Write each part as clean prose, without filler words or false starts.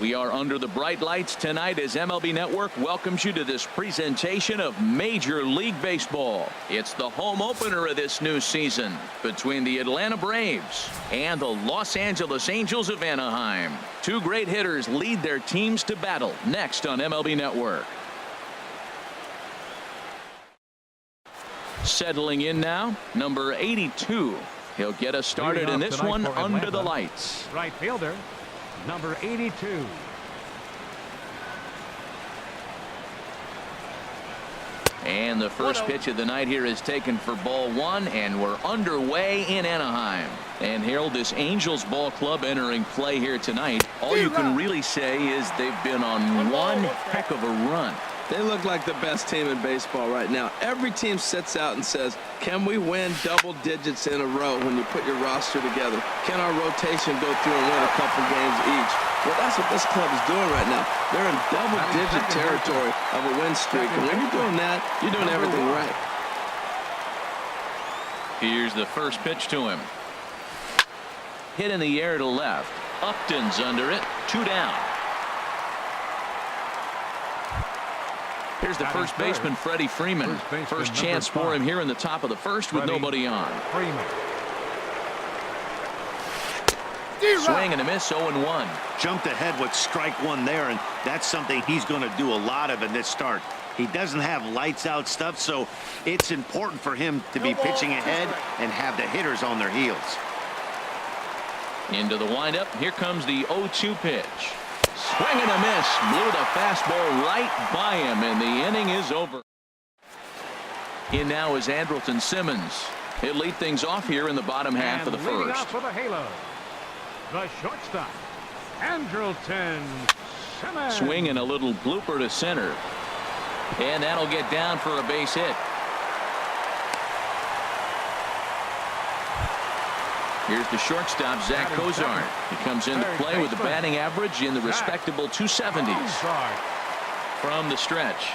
We are under the bright lights tonight as MLB Network welcomes you to this presentation of Major League Baseball. It's the home opener of this new season between the Atlanta Braves and the Los Angeles Angels of Anaheim. Two great hitters lead their teams to battle next on MLB Network. Settling in now, number 82. He'll get us started in this one under the lights. Right fielder, number 82. And the first pitch of the night here is taken for ball one, and we're underway in Anaheim. And Harold, this Angels ball club entering play here tonight, all you can really say is they've been on one heck of a run. They look like the best team in baseball right now. Every team sits out and says, can we win double digits in a row when you put your roster together? Can our rotation go through and win a couple games each? Well, that's what this club is doing right now. They're in double-digit territory of a win streak. And when you're doing that, you're doing everything right. Here's the first pitch to him. Hit in the air to left. Upton's under it. 2 down. Here's the first baseman, Freddie Freeman. First chance for him here in the top of the first with nobody on. Swing and a miss, 0-1. Jumped ahead with strike one there, and that's something he's going to do a lot of in this start. He doesn't have lights out stuff, so it's important for him to be pitching ahead and have the hitters on their heels. Into the windup. Here comes the 0-2 pitch. Swing and a miss. Blew the fastball right by him, and the inning is over. In now is Andrelton Simmons. He'll lead things off here in the bottom half of the first. Off for the halo, the shortstop, Andrelton Simmons. Swing and a little blooper to center. And that'll get down for a base hit. Here's the shortstop, Zach Cozart. He comes into play with a batting average in the respectable 270s. From the stretch.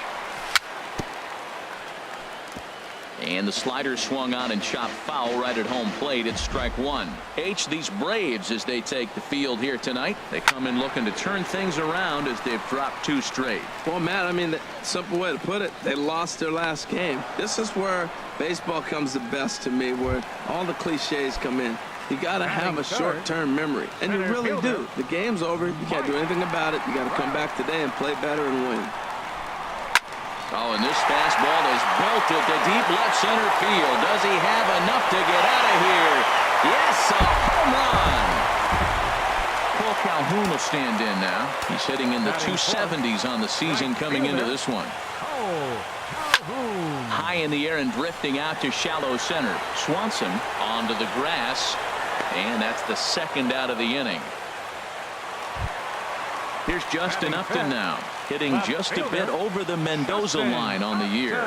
And the slider swung on and chopped foul right at home plate. It's strike one. These Braves, as they take the field here tonight, they come in looking to turn things around as they've dropped 2 straight. Well, Matt, I mean, the simple way to put it, they lost their last game. This is where baseball comes the best to me, where all the cliches come in. You got to have a short-term memory, and you really do. The game's over. You can't do anything about it. You got to come back today and play better and win. Oh, and this fastball is belted to deep left center field. Does he have enough to get out of here? Yes, a home run. Paul Calhoun will stand in now. He's hitting in the 270s on the season coming into this one. High in the air and drifting out to shallow center. Swanson onto the grass, and that's the second out of the inning. Here's Justin Upton now, hitting just a bit over the Mendoza line on the year.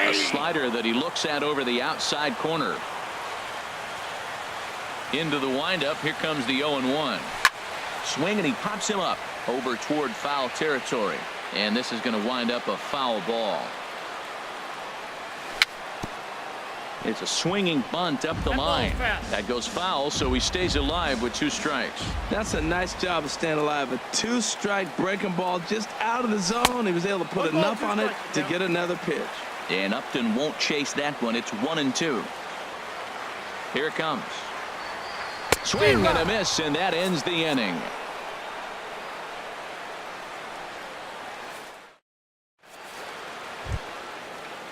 A slider that he looks at over the outside corner. Into the windup. Here comes the 0-1. Swing, and he pops him up over toward foul territory. And this is going to wind up a foul ball. It's a swinging bunt up the line. That goes foul, so he stays alive with 2 strikes. That's a nice job of staying alive. A 2-strike breaking ball just out of the zone. He was able to put enough on it to get another pitch. And Upton won't chase that one. It's 1-2. Here it comes. Swing and a miss, and that ends the inning.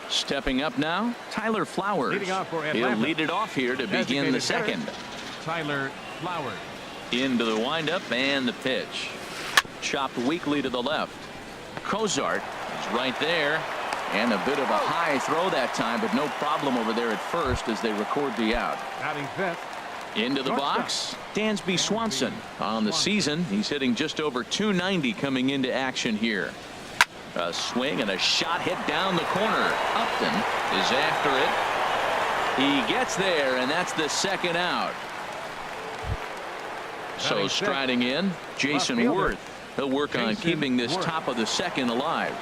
Stepping up now, Tyler Flowers. He'll lead it off here to begin the second. Tyler Flowers. Into the windup and the pitch. Chopped weakly to the left. Cozart is right there. And a bit of a high throw that time, but no problem over there at first as they record the out. Batting fifth. Into the box, Dansby Swanson. On the season, he's hitting just over 290 coming into action here. A swing and a shot hit down the corner. Upton is after it. He gets there, and that's the second out. So striding in, Jason Worth. He'll work on keeping this top of the second alive.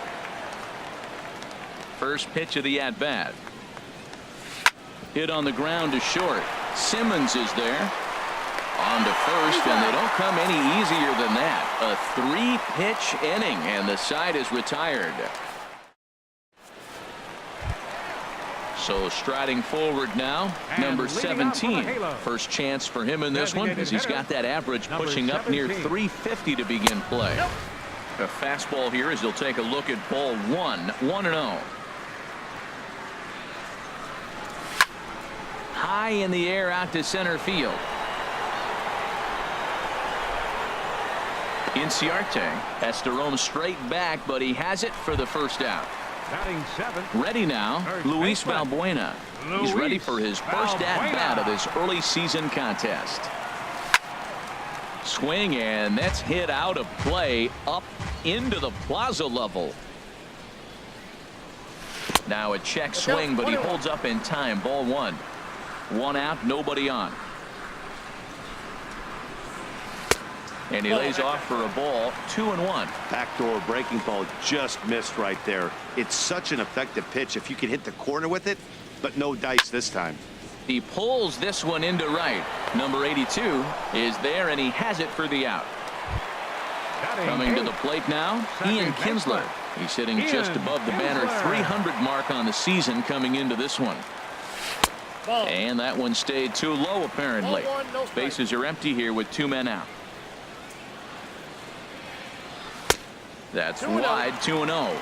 First pitch of the at-bat. Hit on the ground to short. Simmons is there. On to first, and they don't come any easier than that. A 3-pitch inning, and the side is retired. So striding forward now, And number leading off for the 17. Halo. First chance for him in this one, Designated as he's hitter, got that average number pushing up near 17. 350 to begin play. A fastball here as he'll take a look at ball 1-0. High in the air out to center field. Inciarte has to roam straight back, but he has it for the first out. Batting 7. Ready now, Third Luis baseman. Valbuena. He's ready for his first at-bat of this early season contest. Swing, and that's hit out of play up into the plaza level. Now a check swing, but he holds up in time. Ball 1. 1 out, nobody on. And he lays off for a ball. 2-1. Backdoor breaking ball just missed right there. It's such an effective pitch if you can hit the corner with it, but no dice this time. He pulls this one into right. Number 82 is there, and he has it for the out. Batting Coming to 8. the plate now, Ian Second Kinsler. baseman. He's sitting just Ian above the banner Kinsler. 300 mark on the season coming into this one. And that one stayed too low, apparently. Bases are empty here with 2 men out. That's wide, 2-0.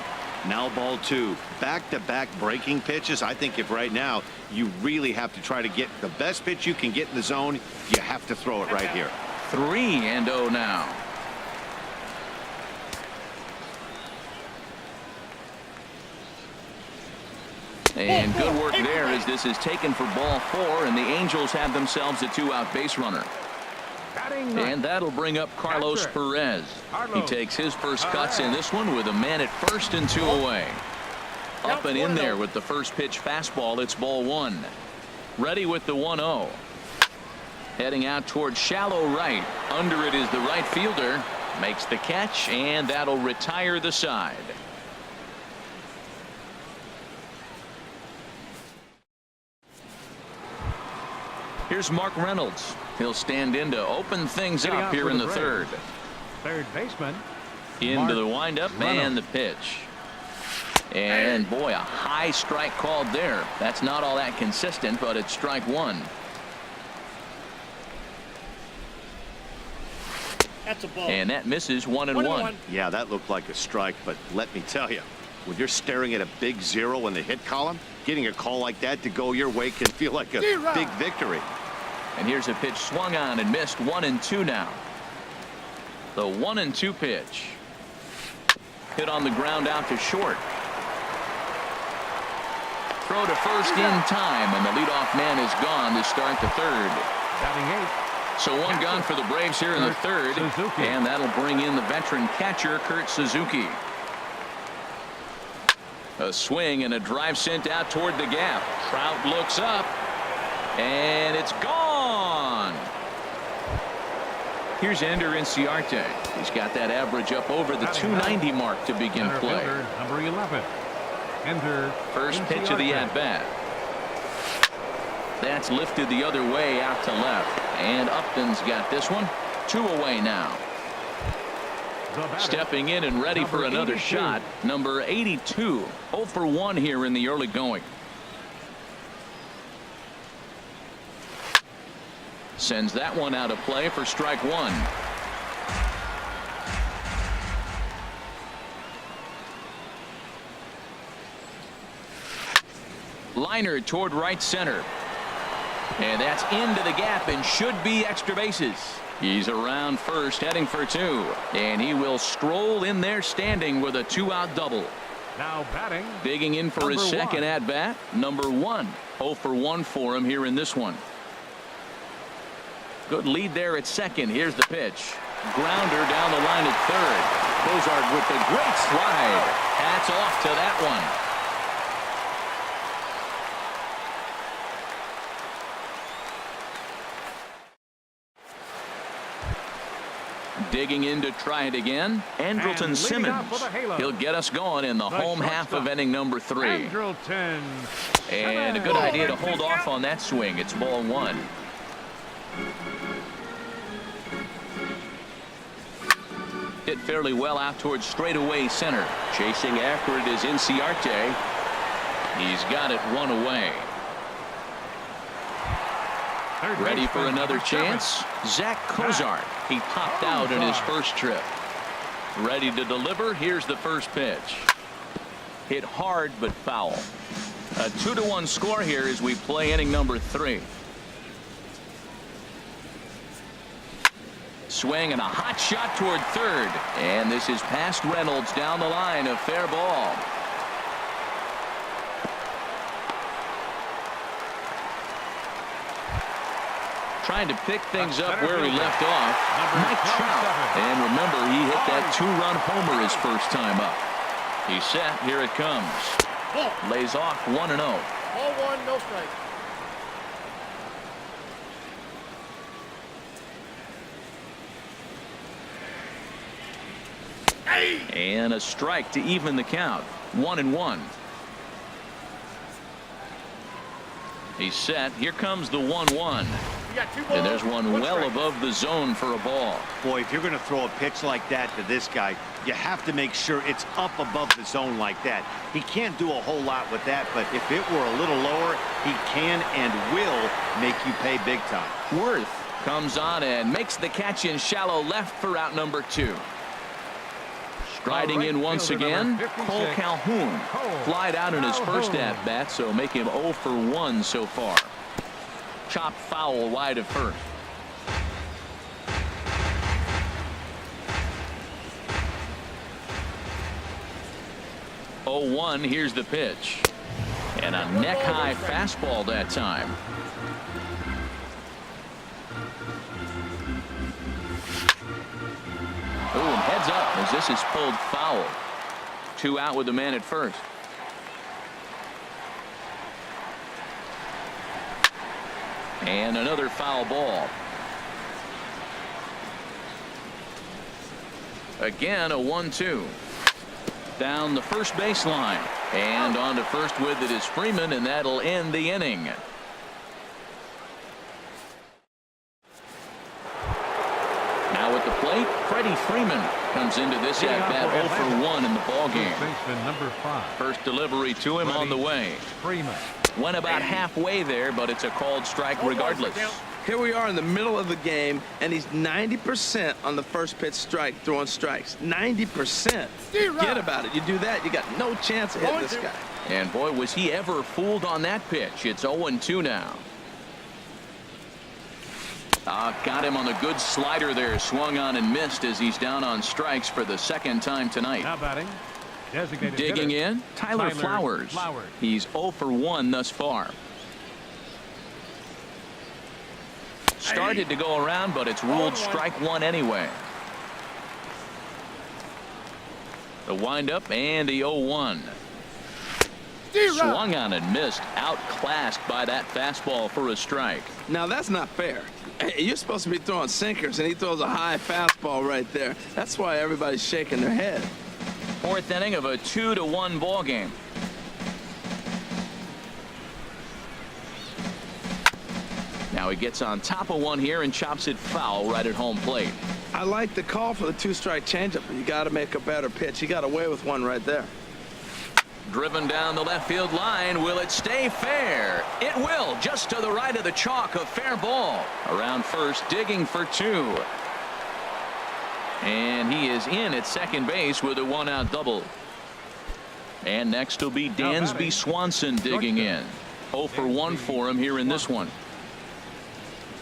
Now ball 2. Back-to-back breaking pitches. I think if right now you really have to try to get the best pitch you can get in the zone, you have to throw it right here. 3-0 now. And good work there as this is taken for ball 4, and the Angels have themselves a 2-out base runner. Batting 9. And that'll bring up Carlos Catcher. Perez. He Carlos takes his first cuts Perez. in this one with a man at first and 2 away. Up and in there with the first pitch fastball. It's ball 1. Ready with the 1-0. Heading out towards shallow right. Under it is the right fielder. Makes the catch, and that'll retire the side. Here's Mark Reynolds. He'll stand in to open things Getting up out here for in the the Braves. third. Third baseman. Into Mark the windup Reynolds. and the pitch. And boy, a high strike called there. That's not all that consistent, but it's strike 1. That's a ball. And that misses 1-1. Yeah, that looked like a strike, but let me tell you, when you're staring at a big 0 in the hit column, getting a call like that to go your way can feel like a big victory. And here's a pitch swung on and missed. 1-2 now. The 1-2 pitch. Hit on the ground out to short. Throw to first in time, and the leadoff man is gone to start the third. Batting 8. So one gone for the Braves here in the third, Suzuki. and that'll bring in the veteran catcher Kurt Suzuki. A swing and a drive sent out toward the gap. Trout looks up, and it's gone. Here's Ender Inciarte. He's got that average up over the 290 mark to begin Center play. fielder, number 11. Enter First pitch of the Inciarte. at-bat. That's lifted the other way out to left. And Upton's got this one. 2 away now. The batter, Stepping in and ready for number another 82. shot. Number 82. 0 for 1 here in the early going. Sends that one out of play for strike 1. Liner toward right center. And that's into the gap and should be extra bases. He's around first, heading for 2. And he will stroll in there standing with a 2-out double. Now batting. Digging in for his Number second 1. at-bat. Number 1. 0 for 1 for him here in this one. Good lead there at second. Here's the pitch. Grounder down the line at third. Bozard with the great slide. Hats off to that one. Digging in to try it again. Andrelton And leading off Simmons. for the Halo. He'll get us going in the home half of shortstop, inning number 3. Andrelton And a good Simmons. idea to hold off on that swing. It's ball 1. Hit fairly well out towards straightaway center. Chasing after it is Inciarte. He's got it one away. Ready for another chance? Zach Kozart. He popped out in his first trip. Ready to deliver. Here's the first pitch. Hit hard but foul. A 2-1 score here as we play inning number 3. Swing and a hot shot toward third. And this is past Reynolds down the line. A fair ball. Trying to pick things up where he left off. Mike Trout. And remember, he hit that 2-run homer his first time up. He's set. Here it comes. Lays off 1-0. Ball 1, no strike. And a strike to even the count. 1-1. He's set. Here comes the 1-1. And there's one well above the zone for a ball. Boy, if you're going to throw a pitch like that to this guy, you have to make sure it's up above the zone like that. He can't do a whole lot with that, but if it were a little lower, he can and will make you pay big time. Worth comes on and makes the catch in shallow left for out number 2. Striding in once again, Cole Calhoun. Flied out in his first at-bat, so make him 0 for 1 so far. Chop foul wide of first. Oh, 1. Here's the pitch. And a neck-high fastball that time. Ooh, and heads up as this is pulled foul. 2 out with the man at first. And another foul ball. Again, a 1-2. Down the first baseline. And on to first with it is Freeman, and that'll end the inning. Now at the plate, Freddie Freeman comes into this at-bat 0 for 1 in the ballgame. Baseman number 5. First delivery to him on the way. Freeman. Went about halfway there, but it's a called strike regardless. Here we are in the middle of the game, and he's 90% on the first pitch strike, throwing strikes. 90%. Forget about it. You do that, you got no chance of hitting this guy. And boy, was he ever fooled on that pitch. It's 0-2 now. Got him on the good slider there. Swung on and missed as he's down on strikes for the second time tonight. Now batting. Digging in, Tyler Flowers. He's 0 for 1 thus far. Started to go around, but it's ruled strike 1 anyway. The windup and the 0-1. Swung on and missed. Outclassed by that fastball for a strike. Now that's not fair. You're supposed to be throwing sinkers, and he throws a high fastball right there. That's why everybody's shaking their head. 4th inning of a 2-1 ball game. Now he gets on top of one here and chops it foul right at home plate. I like the call for the 2-strike changeup, but you got to make a better pitch. He got away with one right there. Driven down the left field line. Will it stay fair? It will. Just to the right of the chalk. A fair ball. Around first, digging for 2. And he is in at second base with a 1-out double. And next will be Dansby Swanson digging in. 0 for 1 for him here in this one.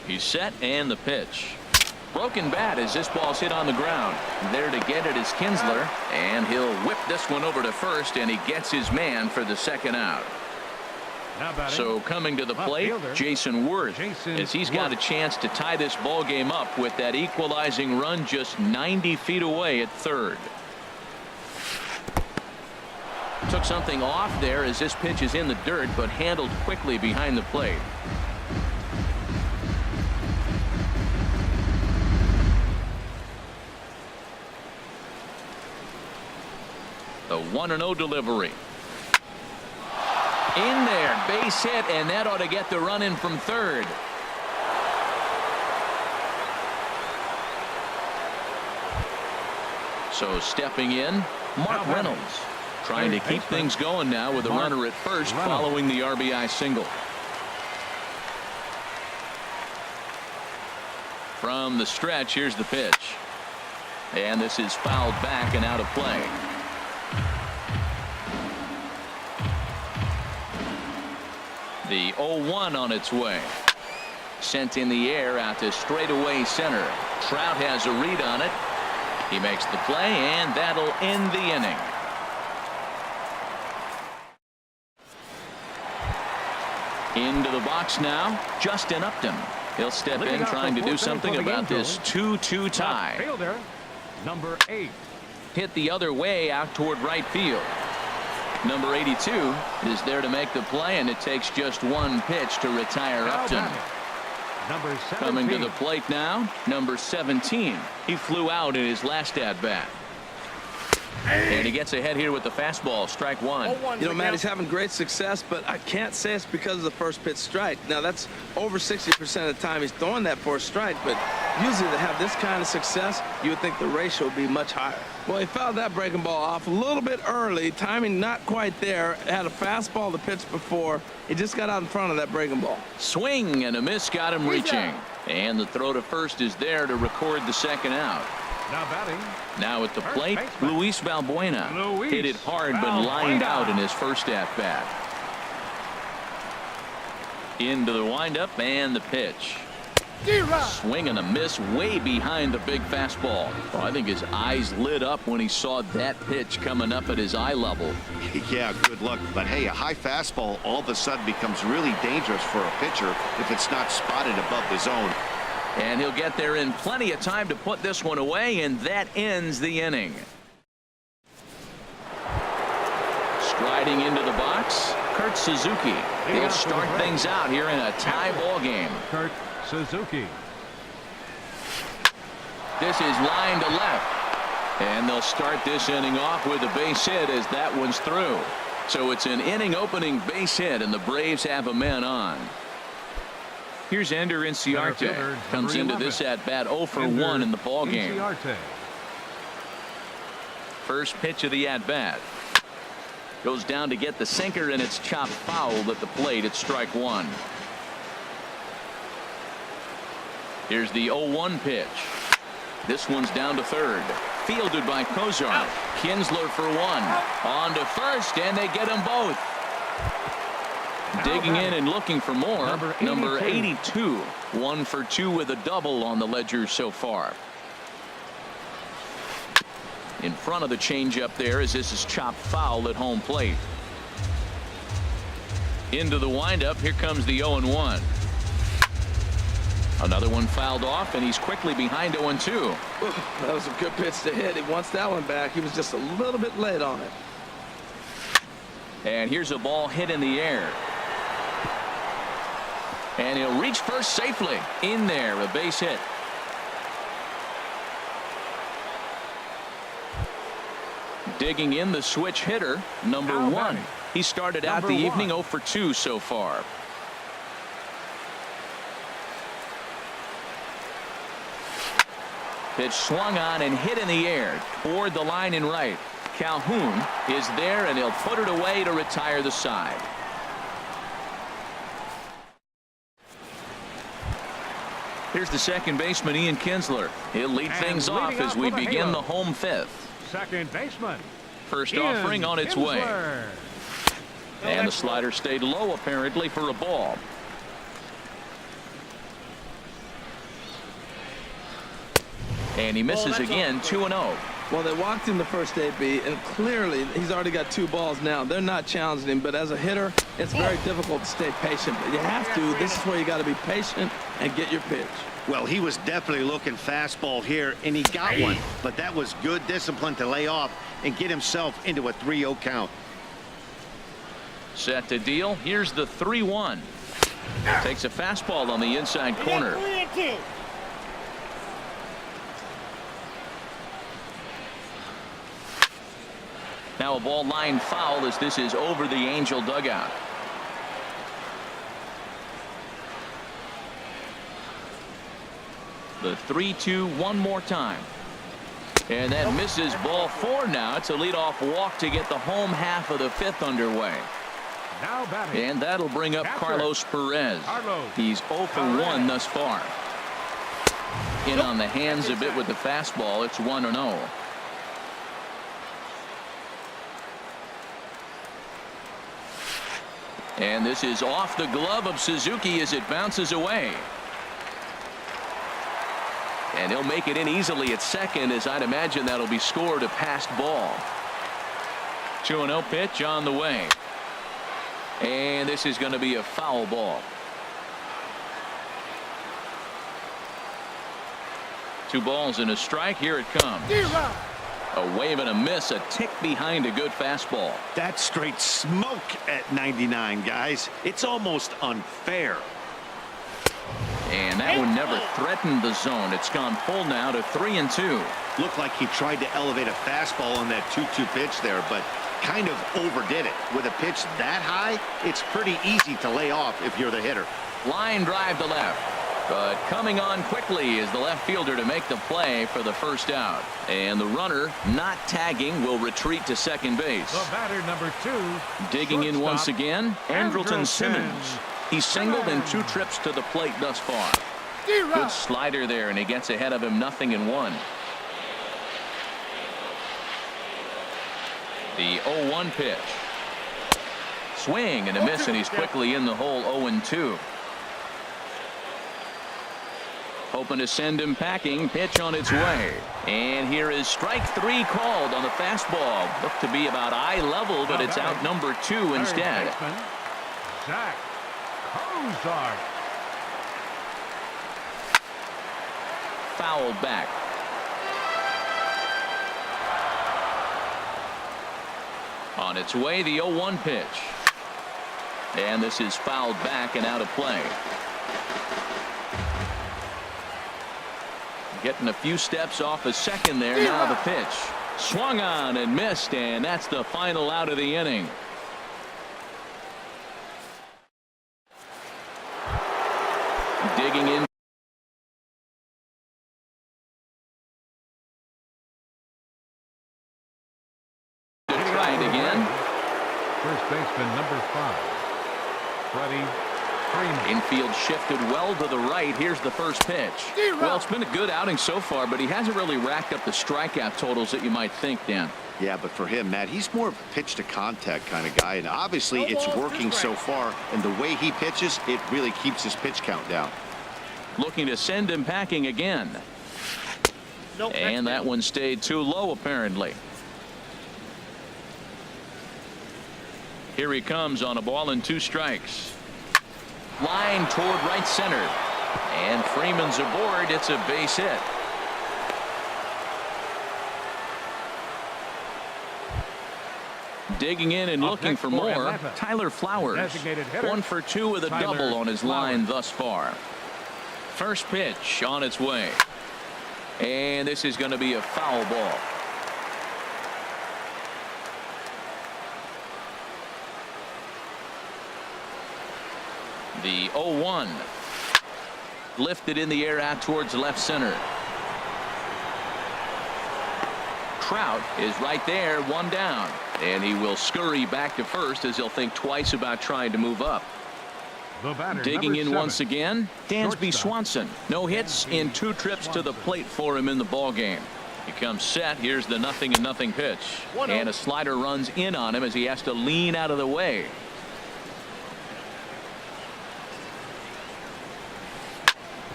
He's set, and the pitch. Broken bat as this ball's hit on the ground. There to get it is Kinsler, and he'll whip this one over to first, and he gets his man for the second out. So coming to the plate, Jason Worth, as he's got a chance to tie this ball game up with that equalizing run just 90 feet away at third. Took something off there as this pitch is in the dirt, but handled quickly behind the plate. The 1-0 delivery. In there, base hit, and that ought to get the run in from third. So stepping in, Mark Reynolds. Trying to keep things going now with a runner at first following the RBI single. From the stretch, here's the pitch. And this is fouled back and out of play. The 0-1 on its way. Sent in the air out to straightaway center. Trout has a read on it. He makes the play, and that'll end the inning. Into the box now, Justin Upton. He'll step in trying to do something about this 2-2 tie. Fielder, number 8. Hit the other way out toward right field. Number 82 is there to make the play, and it takes just one pitch to retire Upton. Number 17. Coming to the plate now, number 17. He flew out in his last at-bat. And he gets ahead here with the fastball, strike one. You know, Matt, he's having great success, but I can't say it's because of the first pitch strike. Now, that's over 60% of the time he's throwing that for a strike, but usually to have this kind of success, you would think the ratio would be much higher. Well, he fouled that breaking ball off a little bit early. Timing not quite there. Had a fastball the pitch before. He just got out in front of that breaking ball. Swing and a miss got him reaching. And the throw to first is there to record the second out. Now batting. Now at the plate, Luis Valbuena. Hit it hard but lined out in his first at-bat. Into the windup and the pitch. Swing and a miss way behind the big fastball. Oh, I think his eyes lit up when he saw that pitch coming up at his eye level. Yeah, good luck. But hey, a high fastball all of a sudden becomes really dangerous for a pitcher if it's not spotted above the zone. And he'll get there in plenty of time to put this one away, and that ends the inning. Striding into the box, Kurt Suzuki. He'll start things out here in a tie ball game. Kurt Suzuki. This is line to left. And they'll start this inning off with a base hit as that one's through. So it's an inning opening base hit, and the Braves have a man on. Here's Ender Inciarte. Comes into this at-bat 0 for 1 in the ballgame. First pitch of the at-bat. Goes down to get the sinker, and it's chopped foul at the plate. It's strike one. Here's the 0-1 pitch. This one's down to third. Fielded by Kozar. Kinsler for one. On to first, and they get them both. Digging in and looking for more. Number 82. 1 for 2 with a double on the ledger so far. In front of the changeup there as this is chopped foul at home plate. Into the windup. Here comes the 0-1. Another one fouled off, and he's quickly behind 0-2. That was a good pitch to hit. He wants that one back. He was just a little bit late on it. And here's a ball hit in the air. And he'll reach first safely. In there, a base hit. Digging in the switch hitter, number 1. He started out the evening 0 for 2 so far. Pitch swung on and hit in the air toward the line in right. Calhoun is there, and he'll put it away to retire the side. Here's the second baseman, Ian Kinsler. He'll lead things off as we begin the home fifth. Second baseman. First offering on its way. And the slider stayed low apparently for a ball. And he misses again, 2-0. Well, they walked in the first AB, and clearly he's already got 2 balls now. They're not challenging him, but as a hitter, it's very difficult to stay patient. But you have to. This is where you got to be patient and get your pitch. Well, he was definitely looking fastball here, and he got one. But that was good discipline to lay off and get himself into a 3-0 count. Set to deal. Here's the 3-1. Takes a fastball on the inside corner. Now a ball line foul as this is over the Angel dugout. The 3-2 one more time. And that misses ball 4 now. It's a leadoff walk to get the home half of the 5th underway. Now batting. And that'll bring up Catcher. Carlos Perez. He's 0 for 1 thus far. In on the hands a bit with the fastball. It's 1-0. And this is off the glove of Suzuki as it bounces away. And he'll make it in easily at second, as I'd imagine that'll be scored a passed ball. 2-0 pitch on the way. And this is going to be a foul ball. 2 balls and a strike. Here it comes. A wave and a miss, a tick behind a good fastball. That's straight smoke at 99, guys. It's almost unfair. And that one never threatened the zone. It's gone full now to 3-2. Looked like he tried to elevate a fastball on that 2-2 pitch there, but kind of overdid it. With a pitch that high, it's pretty easy to lay off if you're the hitter. Line drive to left. But coming on quickly is the left fielder to make the play for the first out. And the runner, not tagging, will retreat to second base. The batter, number 2. Digging in once shortstop, again, Andrelton Simmons. He's singled in 2 trips to the plate thus far. Good slider there, and he gets ahead of him 0-1. The 0-1 pitch. Swing and a miss, and he's quickly in the hole. 0-2. Hoping to send him packing. Pitch on its way. And here is strike 3 called on the fastball. Looked to be about eye level, but it's out number 2 instead. Zach Kozart. Fouled back. On its way, the 0-1 pitch. And this is fouled back and out of play. Getting a few steps off a second there. Now the pitch. Swung on and missed, and that's the final out of the inning. Digging in. To try it again. First baseman, number 5. Freddie Freeman. Infield shifted well to the right. Here's the first pitch. Well, it's been a good outing so far, but he hasn't really racked up the strikeout totals that you might think, Dan. Yeah, but for him, Matt, he's more of a pitch to contact kind of guy, and obviously it's working so far, and the way he pitches, it really keeps his pitch count down. Looking to send him packing again. And that one stayed too low, apparently. Here he comes on a ball and 2 strikes. Line toward right center. And Freeman's aboard. It's a base hit. Digging in and looking for more, Tyler Flowers. 1 for 2 with a double on his line thus far. First pitch on its way. And this is going to be a foul ball. The 0-1. Lifted in the air out towards left center. Trout is right there, 1 down. And he will scurry back to first as he'll think twice about trying to move up. Digging in once again, Dansby Swanson. No hits in 2 trips to the plate for him in the ball game. He comes set. Here's the 0-0 pitch. And a slider runs in on him as he has to lean out of the way.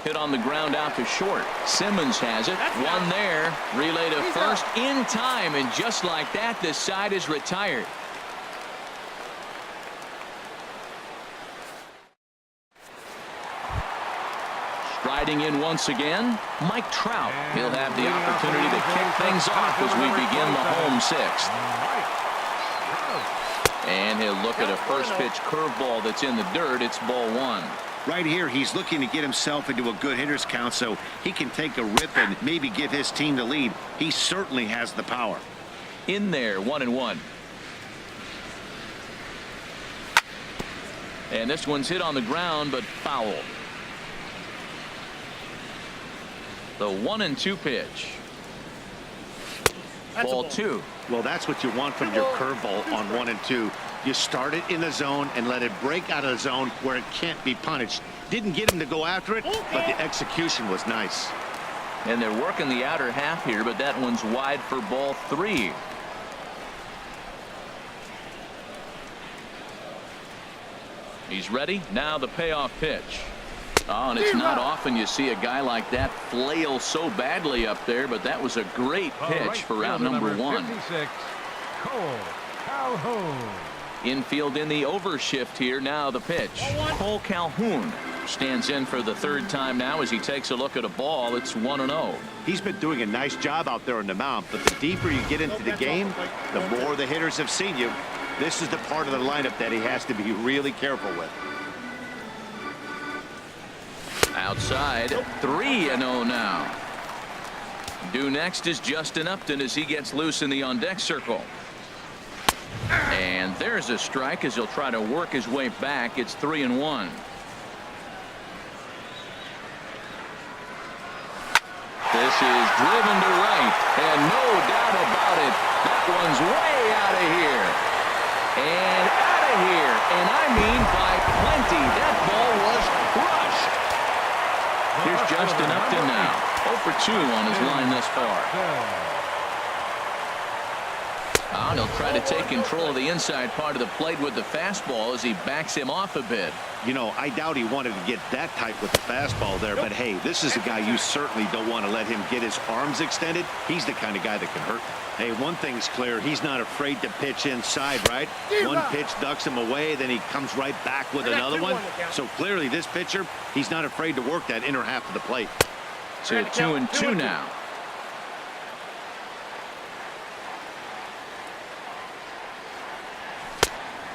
Hit on the ground out to short. Simmons has it. 1 there. Relay to first in time, and just like that, this side is retired. Striding in once again, Mike Trout. He'll have the opportunity to kick things off as we begin the home 6th. And he'll look at a first pitch curveball that's in the dirt. It's ball 1. Right here, he's looking to get himself into a good hitter's count so he can take a rip and maybe give his team the lead. He certainly has the power. In there, 1-1. And this one's hit on the ground, but foul. The 1-2 pitch. Ball 2. Well, that's what you want from your curveball on 1 and 2. You start it in the zone and let it break out of the zone where it can't be punished. Didn't get him to go after it, but the execution was nice. And they're working the outer half here, but that one's wide for ball 3. He's ready. Now the payoff pitch. Oh, and it's not often you see a guy like that flail so badly up there, but that was a great pitch for out number 1. 56, Cole Calhoun. Infield in the overshift here. Now the pitch. Cole Calhoun stands in for the 3rd time now as he takes a look at a ball. It's 1-0. He's been doing a nice job out there on the mound, but the deeper you get into the game, the more the hitters have seen you. This is the part of the lineup that he has to be really careful with. Outside, 3-0 now. Due next is Justin Upton as he gets loose in the on-deck circle. And there's a strike as he'll try to work his way back. It's 3-1. This is driven to right, and no doubt about it, that one's way out of here. And out of here, and I mean by plenty. That ball was crushed. Here's Justin Upton now. 0 for 2 on his line thus far. And he'll try to take control of the inside part of the plate with the fastball as he backs him off a bit. You know, I doubt he wanted to get that tight with the fastball there, but hey, this is a guy you certainly don't want to let him get his arms extended. He's the kind of guy that can hurt. Hey, one thing's clear, he's not afraid to pitch inside, right? One pitch ducks him away, then he comes right back with another one. So clearly this pitcher, he's not afraid to work that inner half of the plate. So 2-2 now.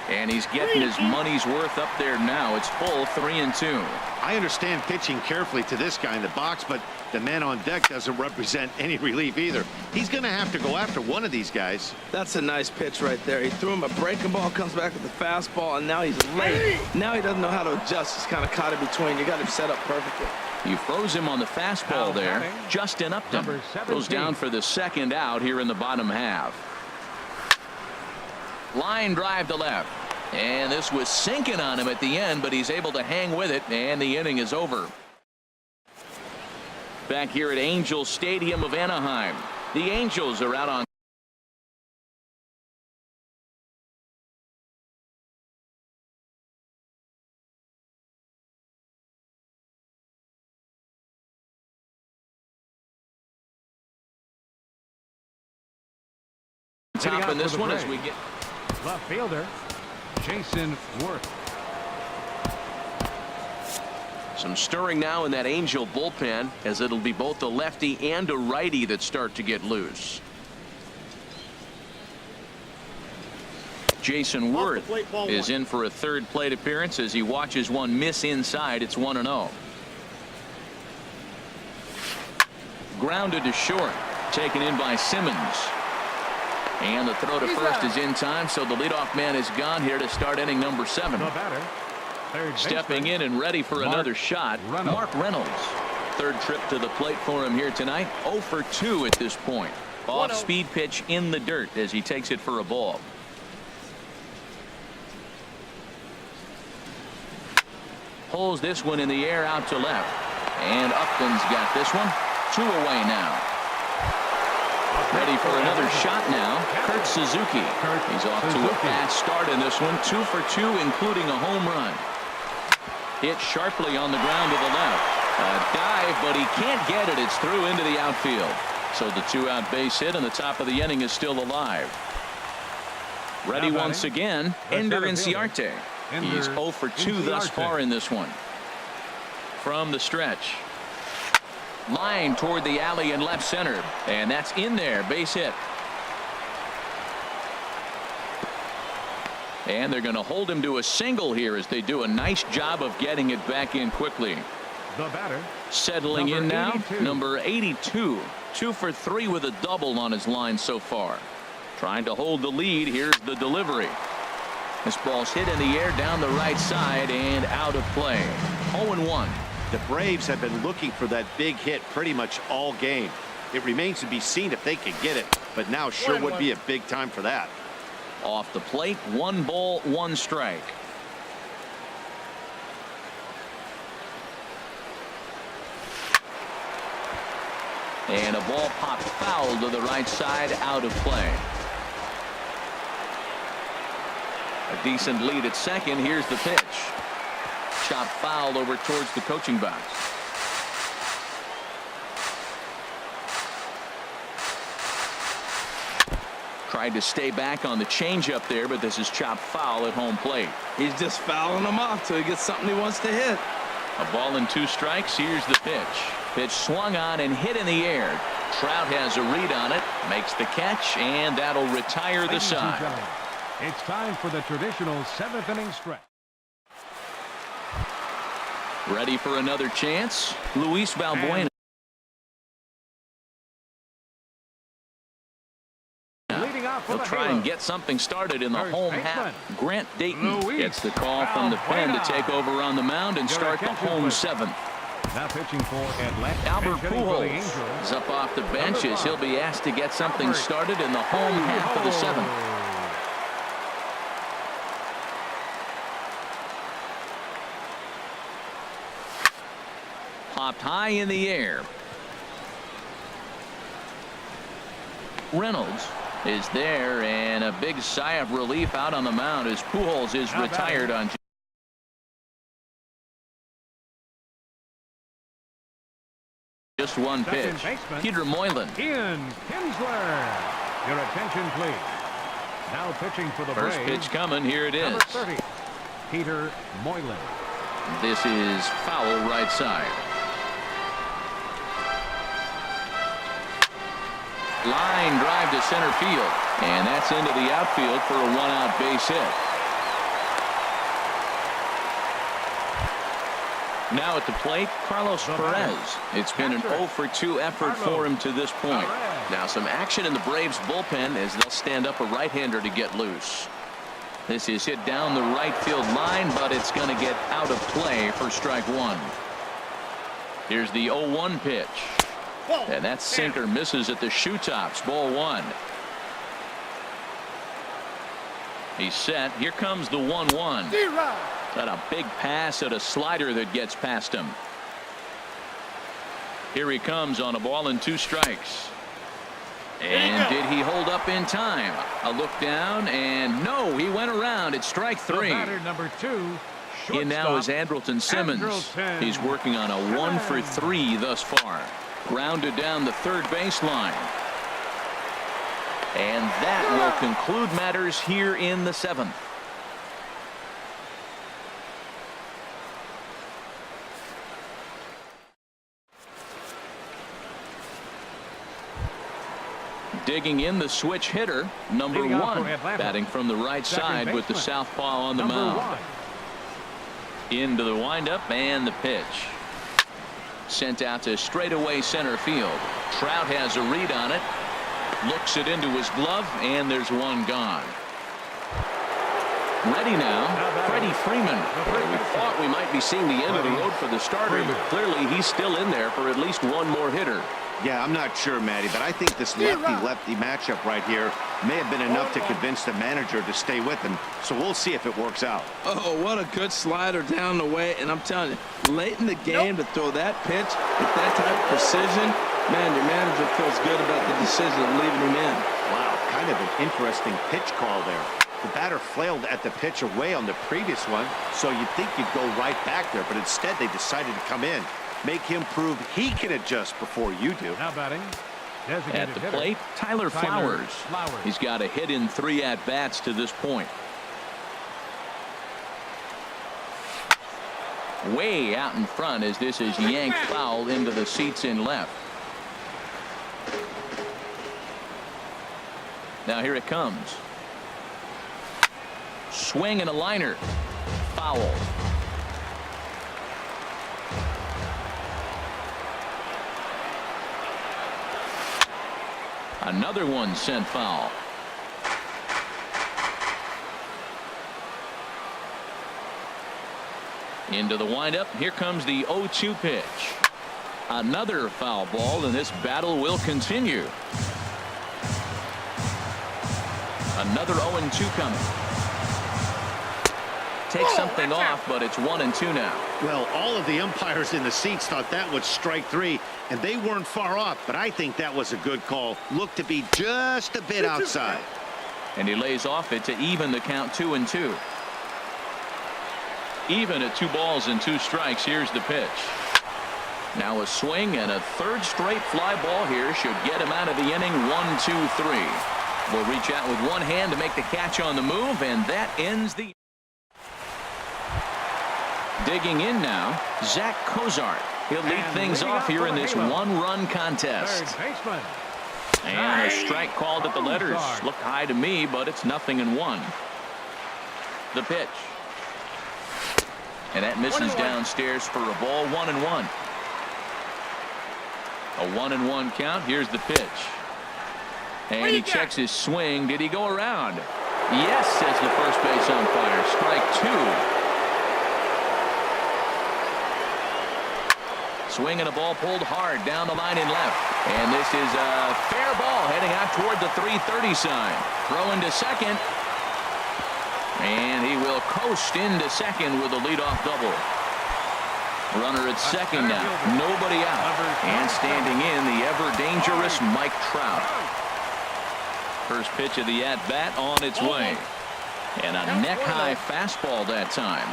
And he's getting his money's worth up there now. It's full 3-2. I understand pitching carefully to this guy in the box, but the man on deck doesn't represent any relief either. He's going to have to go after one of these guys. That's a nice pitch right there. He threw him a breaking ball, comes back with the fastball, and now he's late. Now he doesn't know how to adjust. He's kind of caught in between. You got him set up perfectly. You froze him on the fastball there. Justin Upton goes down for the 2nd out here in the bottom half. Line drive to left. And this was sinking on him at the end, but he's able to hang with it, and the inning is over. Back here at Angels Stadium of Anaheim, the Angels are out on top in this one as we get left fielder Jason Worth. some stirring now in that Angel bullpen as it'll be both a lefty and a righty that start to get loose. Jason Worth is in for a 3rd plate appearance as he watches one miss inside. It's 1-0. Grounded to short, taken in by Simmons. And the throw to first is in time, so the leadoff man is gone here to start inning number 7. The batter, Stepping in and ready for another shot, Mark Reynolds. 3rd trip to the plate for him here tonight. 0 for 2 at this point. Off-speed pitch in the dirt as he takes it for a ball. Pulls this one in the air out to left. And Upton's got this one. 2 away now. Ready for another shot now. Kurt Suzuki. He's off to a fast start in this one. 2 for 2, including a home run. Hit sharply on the ground to the left. A dive, but he can't get it. It's through into the outfield. So the 2-out base hit, and the top of the inning is still alive. Ready once again, Ender Inciarte. He's 0 for 2 thus far in this one. From the stretch. Line toward the alley in left center, and that's in there. Base hit. And they're going to hold him to a single here as they do a nice job of getting it back in quickly. The batter, settling in now, number 82. 2 for 3 with a double on his line so far. Trying to hold the lead. Here's the delivery. This ball's hit in the air down the right side and out of play. 0-1. The Braves have been looking for that big hit pretty much all game. It remains to be seen if they can get it, but now sure would be a big time for that. Off the plate, 1 ball, 1 strike. And a ball popped foul to the right side, out of play. A decent lead at second. Here's the pitch. Chop foul over towards the coaching box. Tried to stay back on the changeup there, but this is chopped foul at home plate. He's just fouling them off till he gets something he wants to hit. A ball and 2 strikes. Here's the pitch. Pitch swung on and hit in the air. Trout has a read on it, makes the catch, and that'll retire the side. It's time for the traditional 7th inning stretch. Ready for another chance? Luis Valbuena. He'll try and get something started in the home half. Grant Dayton gets the call from the pen to take over on the mound and start the home 7th. Now pitching for Atlanta. Albert Pujols is up off the bench as he'll be asked to get something started in the home half of the 7th. Popped high in the air. Reynolds is there, and a big sigh of relief out on the mound as Pujols is retired on just 1 pitch. Peter Moylan. Ian Kinsler. Your attention, please. Now pitching for the First Braves. pitch coming. Here it is. Number 30, Peter Moylan. This is foul right side. Line drive to center field, and that's into the outfield for a 1-out base hit. Now at the plate, Carlos Perez. It's been an 0 for 2 effort for him to this point. Now some action in the Braves bullpen as they'll stand up a right-hander to get loose. This is hit down the right field line, but it's going to get out of play for strike 1. Here's the 0-1 pitch. And that sinker misses at the shoe tops. Ball 1. He's set. Here comes the 1-1. Got a big pass at a slider that gets past him. Here he comes on a ball and 2 strikes. And did he hold up in time? A look down, and no, he went around. It's strike 3. Number 2. In now is Andrelton Simmons. He's working on a 1 for 3 thus far. Grounded down the third baseline. And that will conclude matters here in the 7th. Digging in the switch hitter, number 1, batting from the right side with the southpaw on the mound. Into the windup and the pitch. Sent out to straightaway center field. Trout has a read on it. Looks it into his glove, and there's 1 gone. Ready now, Freddie Freeman. We thought we might be seeing the end of the road for the starter, but clearly he's still in there for at least 1 more hitter. Yeah, I'm not sure, Matty, but I think this lefty-lefty matchup right here may have been enough to convince the manager to stay with him. So we'll see if it works out. Oh, what a good slider down the way. And I'm telling you, late in the game to throw that pitch with that type of precision, man, your manager feels good about the decision of leaving him in. Wow, kind of an interesting pitch call there. The batter flailed at the pitch away on the previous one, so you'd think you'd go right back there, but instead they decided to come in. Make him prove he can adjust before you do. Now batting. At the plate, Tyler Flowers. He's got a hit in 3 at-bats to this point. Way out in front as this is yanked foul into the seats in left. Now here it comes. Swing and a liner. Foul. Another one sent foul. Into the windup. Here comes the 0-2 pitch. Another foul ball, and this battle will continue. Another 0-2 coming. Take something off, but it's 1-2 now. Well, all of the umpires in the seats thought that was strike 3, and they weren't far off, but I think that was a good call. Looked to be just a bit outside. And he lays off it to even the count 2-2. Even at 2 balls and 2 strikes. Here's the pitch. Now a swing and a third straight fly ball here should get him out of the inning. 1-2-3. Will reach out with one hand to make the catch on the move, and that ends the. Digging in now, Zach Cozart. He'll lead things off here in this 1-run contest. Third baseman. And a strike called at the letters. Looked high to me, but it's 0-1. The pitch. And that misses downstairs for a ball. 1-1. A 1-1 count. Here's the pitch. And he checks his swing. Did he go around? Yes, says the first base umpire. Strike 2. Swing and a ball pulled hard down the line in left. And this is a fair ball heading out toward the 330 sign. Throw into second. And he will coast into second with a leadoff double. Runner at second now. Nobody out. And standing in, the ever-dangerous Mike Trout. First pitch of the at-bat on its way. And a neck-high fastball that time.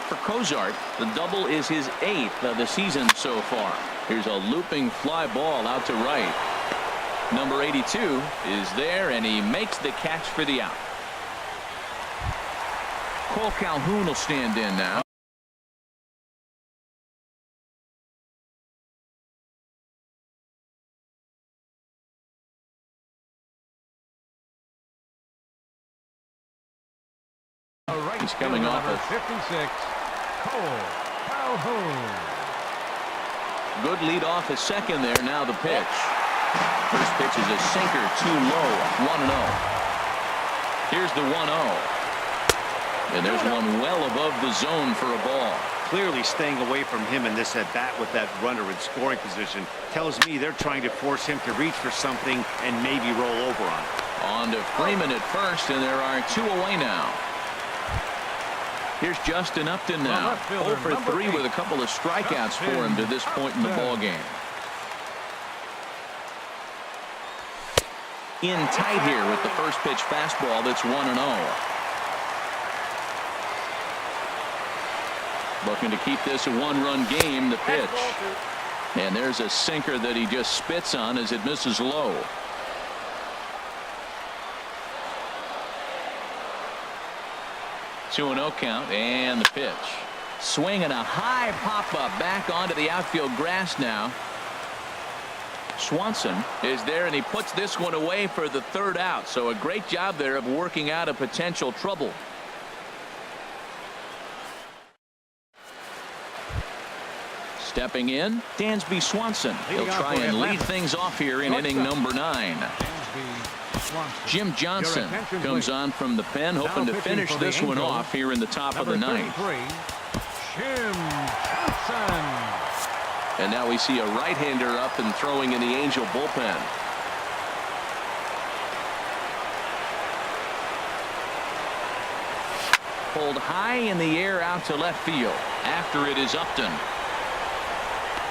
For Cozart, the double is his 8th of the season so far. Here's a looping fly ball out to right. Number 82 is there, and he makes the catch for the out. Cole Calhoun will stand in now. He's coming off of 56. Cole Calhoun. Good lead off at second there. Now the pitch. First pitch is a sinker, too low. 1-0. Here's the 1-0. And there's one well above the zone for a ball. Clearly staying away from him in this at-bat with that runner in scoring position tells me they're trying to force him to reach for something and maybe roll over on it. On to Freeman at first, and there are 2 away now. Here's Justin Upton now. 0 for 3 with a couple of strikeouts for him to this point in the ballgame. In tight here with the first pitch fastball that's 1-0. Looking to keep this a 1-run game. The pitch. And there's a sinker that he just spits on as it misses low. Two 2-0 count, and the pitch. Swing and a high pop-up back onto the outfield grass now. Swanson is there, and he puts this one away for the 3rd out. So a great job there of working out a potential trouble. Stepping in, Dansby Swanson. He'll try and lead things off here in inning number 9. Jim Johnson comes on from the pen, hoping to finish this one off here in the top of the 9th. Jim Johnson. And now we see a right-hander up and throwing in the Angel bullpen. Pulled high in the air out to left field. After it is Upton.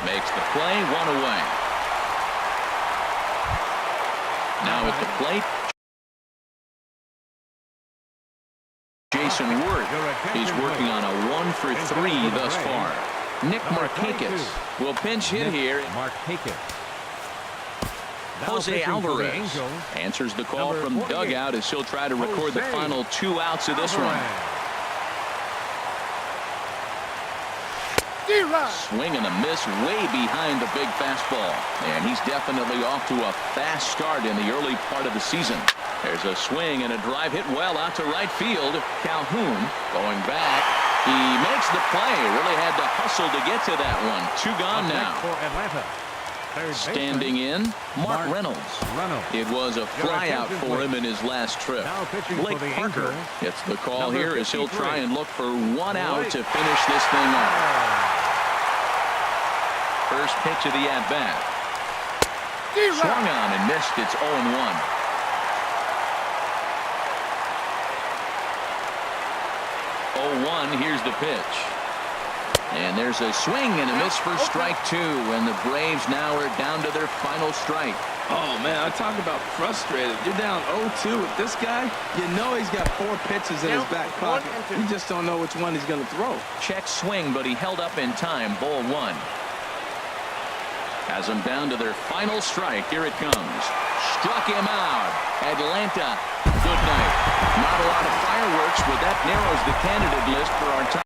Makes the play, 1 away. Now at the plate, Jason Worth. He's working on a 1 for 3 thus far. Nick Markakis will pinch hit here. Jose Alvarez answers the call from dugout as he'll try to record the final 2 outs of this one. Swing and a miss way behind the big fastball. And he's definitely off to a fast start in the early part of the season. There's a swing and a drive hit well out to right field. Calhoun going back. He makes the play. Really had to hustle to get to that one. 2 gone now. Standing in, Mark Reynolds. It was a fly out for him in his last trip. Blake Parker gets the call here as he'll try and look for 1 out to finish this thing off. First pitch of the at-bat. Swung on and missed. It's 0-1. 0-1. Here's the pitch. And there's a swing and a miss for strike 2. And the Braves now are down to their final strike. Oh, man, I talk about frustrated. You're down 0-2 with this guy. You know he's got 4 pitches in his back pocket. You just don't know which one he's going to throw. Check swing, but he held up in time. Ball 1. Has them down to their final strike. Here it comes. Struck him out. Atlanta, good night. Not a lot of fireworks, but that narrows the candidate list for our top.